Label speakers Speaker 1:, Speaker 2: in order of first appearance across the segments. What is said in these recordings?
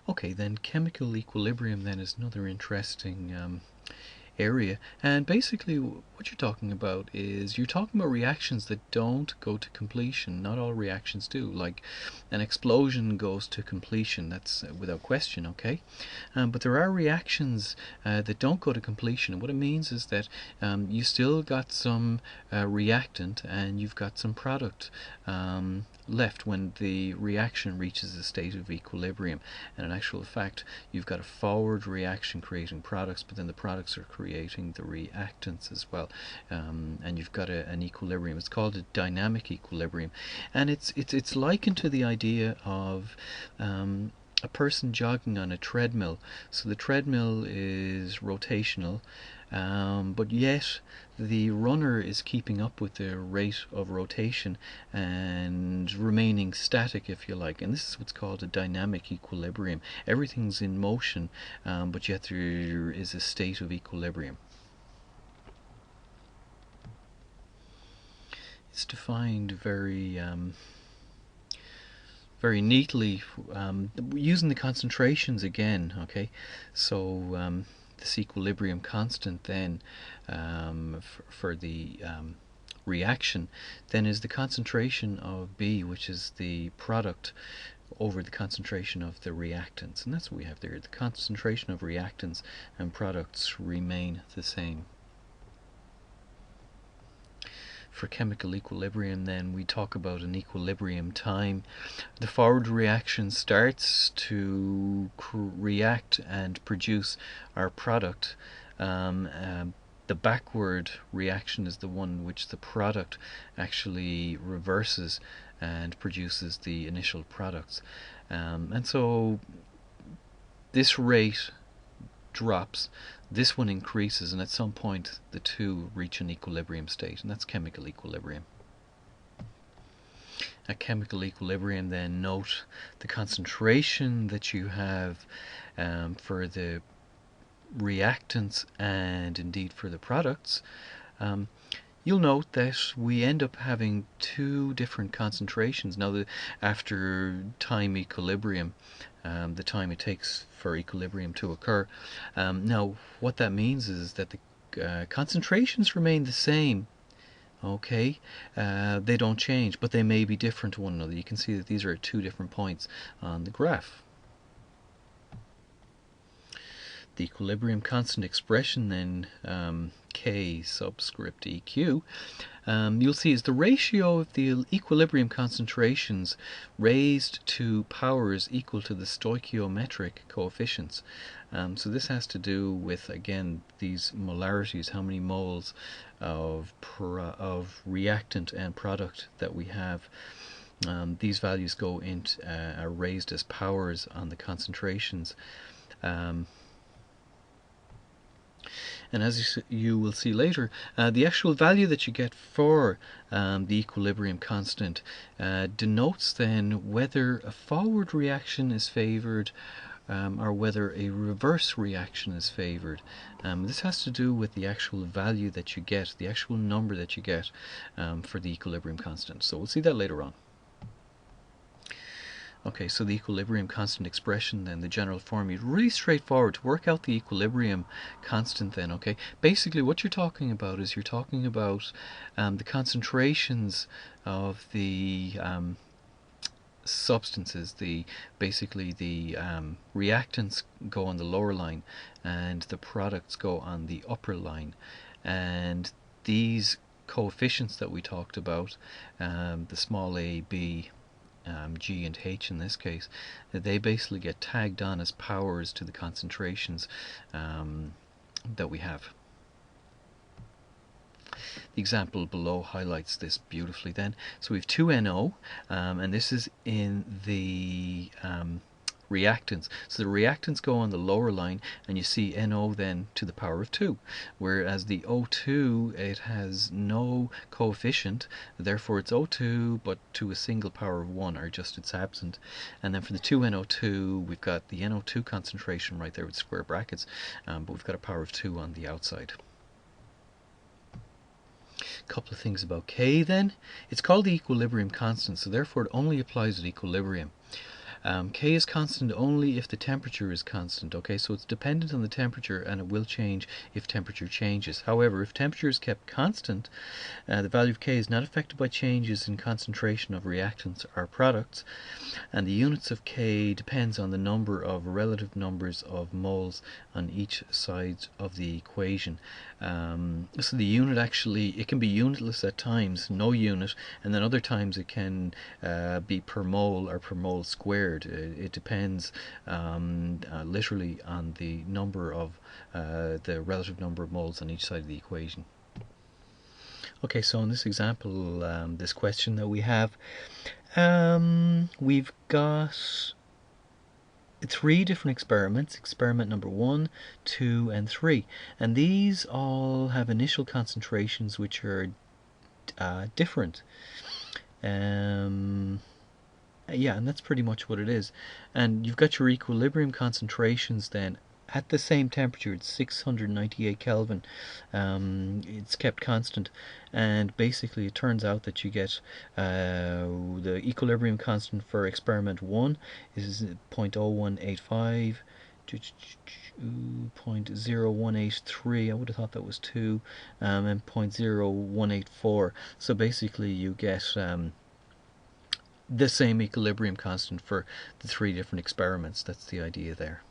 Speaker 1: Okay, then chemical equilibrium then is another interesting area, and basically what you're talking about is you're talking about reactions that don't go to completion. Not all reactions do. Like an explosion goes to completion, that's without question, okay? But there are reactions that don't go to completion, and what it means is that you still got some reactant and you've got some product left when the reaction reaches a state of equilibrium. And in actual fact, you've got a forward reaction creating products, but then the products are creating the reactants as well, and you've got an equilibrium. It's called a dynamic equilibrium, and it's likened to the idea of a person jogging on a treadmill. So the treadmill is rotational, but yet the runner is keeping up with the rate of rotation and remaining static, if you like. And this is what's called a dynamic equilibrium. Everything's in motion, but yet there is a state of equilibrium. It's defined very neatly using the concentrations again. Okay, so this equilibrium constant then for the reaction then is the concentration of B, which is the product, over the concentration of the reactants, and that's what we have there. The concentration of reactants and products remain the same. For chemical equilibrium then we talk about an equilibrium time. The forward reaction starts to react and produce our product. The backward reaction is the one which the product actually reverses and produces the initial products. And so this rate drops, this one increases, and at some point the two reach an equilibrium state, and that's chemical equilibrium. At chemical equilibrium then, note the concentration that you have for the reactants and indeed for the products. You'll note that we end up having two different concentrations. Now, after time equilibrium, the time it takes for equilibrium to occur. Now, what that means is that the concentrations remain the same. Okay, they don't change, but they may be different to one another. You can see that these are at two different points on the graph. The equilibrium constant expression then, K subscript EQ, you'll see is the ratio of the equilibrium concentrations raised to powers equal to the stoichiometric coefficients. So this has to do with, again, these molarities, how many moles of reactant and product that we have. These values go into are raised as powers on the concentrations. And as you will see later, the actual value that you get for the equilibrium constant denotes then whether a forward reaction is favored or whether a reverse reaction is favored. This has to do with the actual value that you get, the actual number that you get for the equilibrium constant. So we'll see that later on. Okay, so the equilibrium constant expression then, the general formula, really straightforward. To work out the equilibrium constant then, okay, basically what you're talking about is you're talking about the concentrations of the substances. Basically the reactants go on the lower line and the products go on the upper line, and these coefficients that we talked about, the small a, b, G and H in this case, they basically get tagged on as powers to the concentrations that we have. The example below highlights this beautifully then. So we have 2NO, and this is in the reactants. So the reactants go on the lower line, and you see NO then to the power of 2, whereas the O2, it has no coefficient, therefore it's O2 but to a single power of 1, or just it's absent. And then for the 2NO2 we've got the NO2 concentration right there with square brackets, but we've got a power of 2 on the outside. Couple of things about K then. It's called the equilibrium constant, so therefore it only applies at equilibrium. K is constant only if the temperature is constant. Okay, so it's dependent on the temperature, and it will change if temperature changes. However, if temperature is kept constant, the value of K is not affected by changes in concentration of reactants or products, and the units of K depends on the number of relative numbers of moles on each side of the equation. So the unit actually, it can be unitless at times, no unit, and then other times it can be per mole or per mole squared. It depends literally on the number of the relative number of moles on each side of the equation. Okay, so in this example, this question that we have, we've got 3 different experiments, experiment number 1, 2, and 3, and these all have initial concentrations which are different. Yeah, and that's pretty much what it is. And you've got your equilibrium concentrations then at the same temperature. It's 698 Kelvin. It's kept constant, and basically it turns out that you get the equilibrium constant for experiment 1 is 0.0185, 0.0183. I would have thought that was 2, and 0.0184. So basically you get the same equilibrium constant for the 3 different experiments. That's the idea there.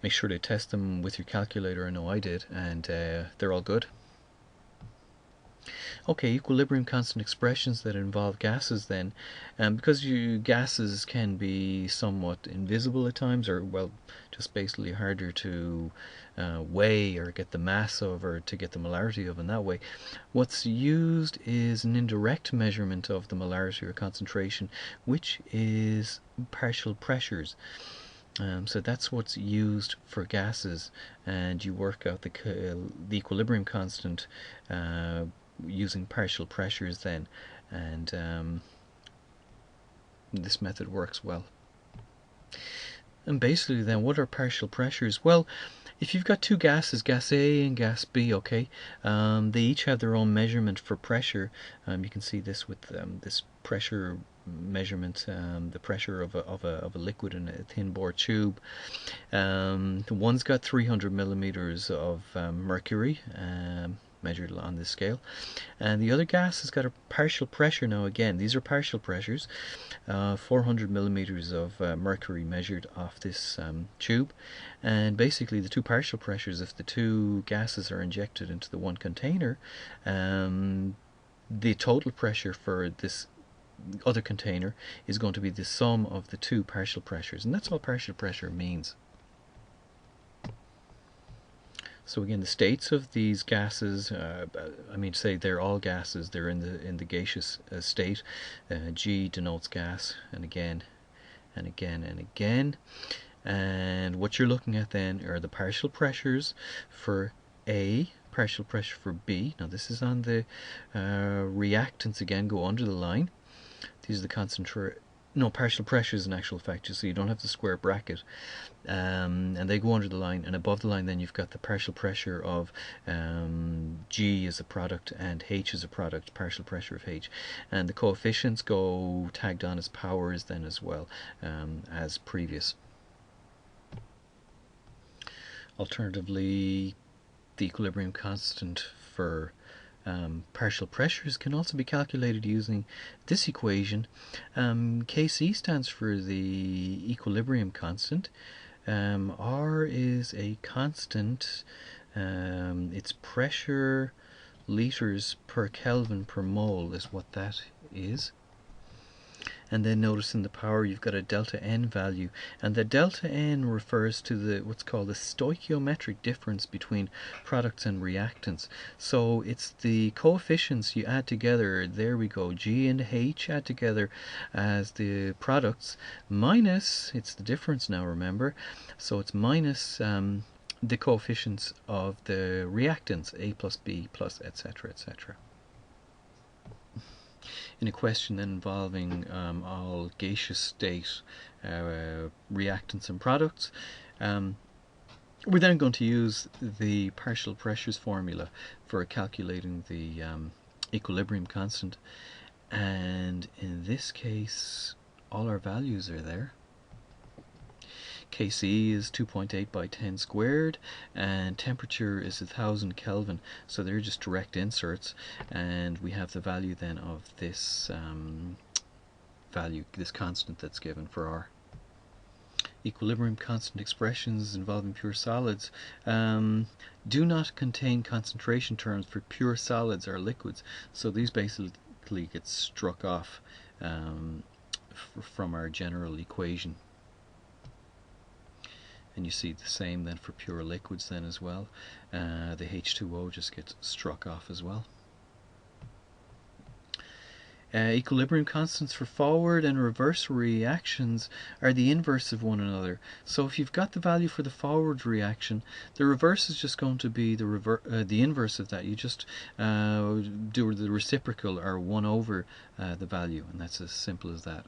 Speaker 1: Make sure to test them with your calculator. I know I did, and they're all good. Okay, equilibrium constant expressions that involve gases then, because gases can be somewhat invisible at times, or well, just basically harder to weigh or get the mass of, or to get the molarity of in that way. What's used is an indirect measurement of the molarity or concentration, which is partial pressures. So that's what's used for gases, and you work out the equilibrium constant using partial pressures then, and this method works well. And basically then, what are partial pressures? Well, if you've got 2 gases, gas A and gas B, okay, they each have their own measurement for pressure. You can see this with this pressure measurement, the pressure of a liquid in a thin bore tube. One's got 300 millimeters of mercury, measured on this scale, and the other gas has got a partial pressure. Now again, these are partial pressures, 400 millimeters of mercury measured off this tube, and basically the 2 partial pressures, if the 2 gases are injected into the one container, the total pressure for this other container is going to be the sum of the 2 partial pressures, and that's all partial pressure means. So again, the states of these gases, say they're all gases, they're in the gaseous state. G denotes gas, and again, and again, and again. And what you're looking at then are the partial pressures for A, partial pressure for B. Now this is on the reactants again, go under the line. These are the partial pressures in actual fact, so you don't have the square bracket, and they go under the line, and above the line then you've got the partial pressure of G as a product and H as a product, partial pressure of H, and the coefficients go tagged on as powers then as well, as previous. Alternatively, the equilibrium constant for partial pressures can also be calculated using this equation. Kc stands for the equilibrium constant. R is a constant. It's pressure liters per Kelvin per mole is what that is. And then notice in the power you've got a delta N value, and the delta N refers to what's called the stoichiometric difference between products and reactants. So it's the coefficients you add together, there we go, G and H add together as the products, minus, it's the difference now, remember, so it's minus the coefficients of the reactants, A plus B plus etc, etc. In a question then involving all gaseous state reactants and products, we're then going to use the partial pressures formula for calculating the equilibrium constant. And in this case, all our values are there. Kc is 2.8 by 10 squared, and temperature is 1000 Kelvin, so they're just direct inserts, and we have the value then of this value, this constant that's given for R. Equilibrium constant expressions involving pure solids do not contain concentration terms for pure solids or liquids, so these basically get struck off from our general equation. And you see the same then for pure liquids then as well. The H2O just gets struck off as well. Equilibrium constants for forward and reverse reactions are the inverse of one another. So if you've got the value for the forward reaction, the reverse is just going to be the inverse of that. You just do the reciprocal, or 1 over the value, and that's as simple as that.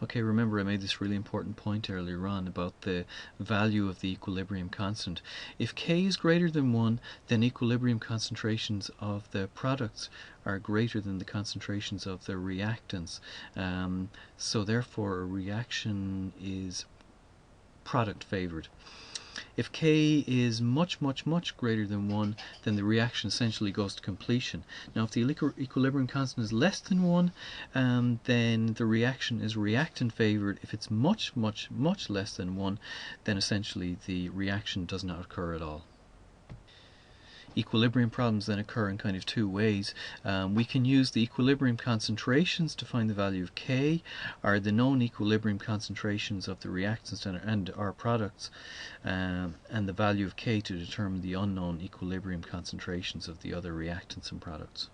Speaker 1: Okay, remember I made this really important point earlier on about the value of the equilibrium constant. If K is greater than 1, then equilibrium concentrations of the products are greater than the concentrations of the reactants. So therefore a reaction is product favored. If K is much greater than 1, then the reaction essentially goes to completion. Now if the equilibrium constant is less than 1, then the reaction is reactant favored. If it's much less than 1, then essentially the reaction does not occur at all. Equilibrium problems then occur in kind of two ways. We can use the equilibrium concentrations to find the value of K, or the known equilibrium concentrations of the reactants and our products, and the value of K to determine the unknown equilibrium concentrations of the other reactants and products.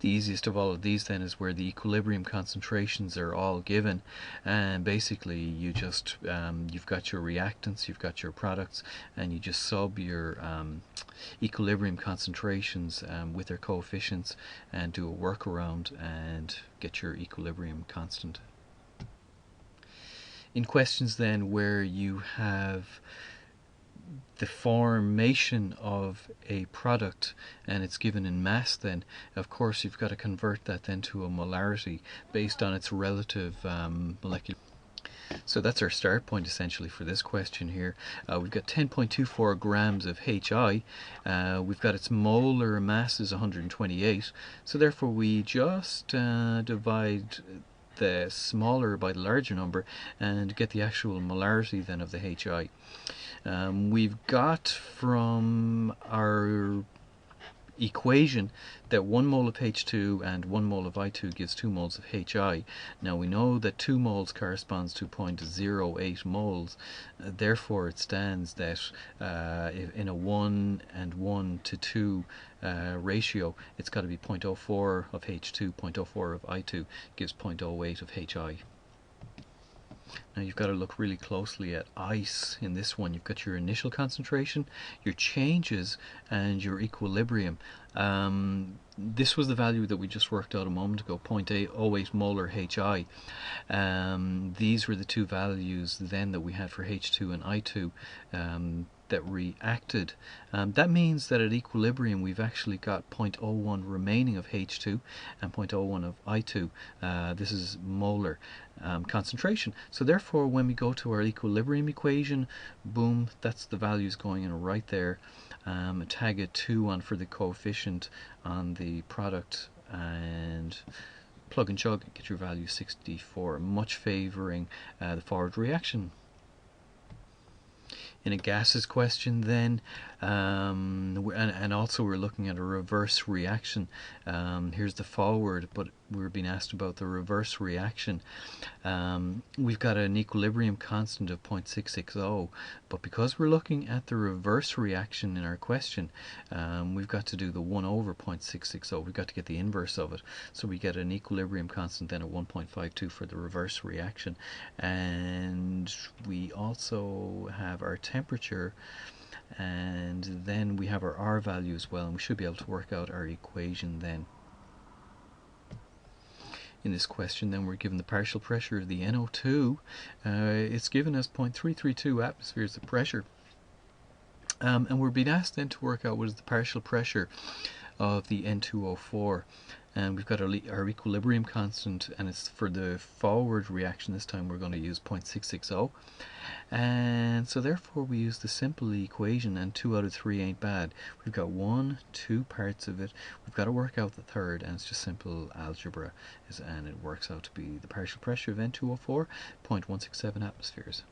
Speaker 1: The easiest of all of these then is where the equilibrium concentrations are all given, and basically you just you've got your reactants, you've got your products, and you just sub your equilibrium concentrations with their coefficients and do a workaround and get your equilibrium constant. In questions then where you have the formation of a product and it's given in mass, then of course you've got to convert that then to a molarity based on its relative molecular. So that's our start point essentially for this question here. We've got 10.24 grams of HI. We've got its molar mass is 128, so therefore we just divide the smaller by the larger number and get the actual molarity then of the HI. We've got from our equation that 1 mole of H2 and 1 mole of I2 gives 2 moles of HI. Now we know that 2 moles corresponds to 0.08 moles, therefore it stands that in a 1 and 1 to 2 ratio, it's got to be 0.04 of H2, 0.04 of I2 gives 0.08 of HI. Now you've got to look really closely at ice in this one. You've got your initial concentration, your changes, and your equilibrium. This was the value that we just worked out a moment ago, 0.08 molar HI. These were the two values then that we had for H2 and I2 that reacted. That means that at equilibrium we've actually got 0.01 remaining of H2 and 0.01 of I2. This is molar concentration. So therefore when we go to our equilibrium equation, boom, that's the values going in right there. Tag a 2 on for the coefficient on the product and plug and chug, get your value 64, much favouring the forward reaction. In a gases question then, and also we're looking at a reverse reaction. Here's the forward, but we're being asked about the reverse reaction. We've got an equilibrium constant of 0.660, but because we're looking at the reverse reaction in our question, we've got to do the 1 over 0.660. We've got to get the inverse of it, so we get an equilibrium constant then of 1.52 for the reverse reaction, and we also have our temperature, and then we have our R value as well, and we should be able to work out our equation then. In this question then we're given the partial pressure of the NO2. It's given as 0.332 atmospheres of pressure, and we're being asked then to work out what is the partial pressure of the N2O4. And we've got our equilibrium constant, and it's for the forward reaction this time we're going to use 0.660. And so therefore we use the simple equation, and 2 out of 3 ain't bad. We've got 2 parts of it. We've got to work out the third, and it's just simple algebra. And it works out to be the partial pressure of N2O4, 0.167 atmospheres.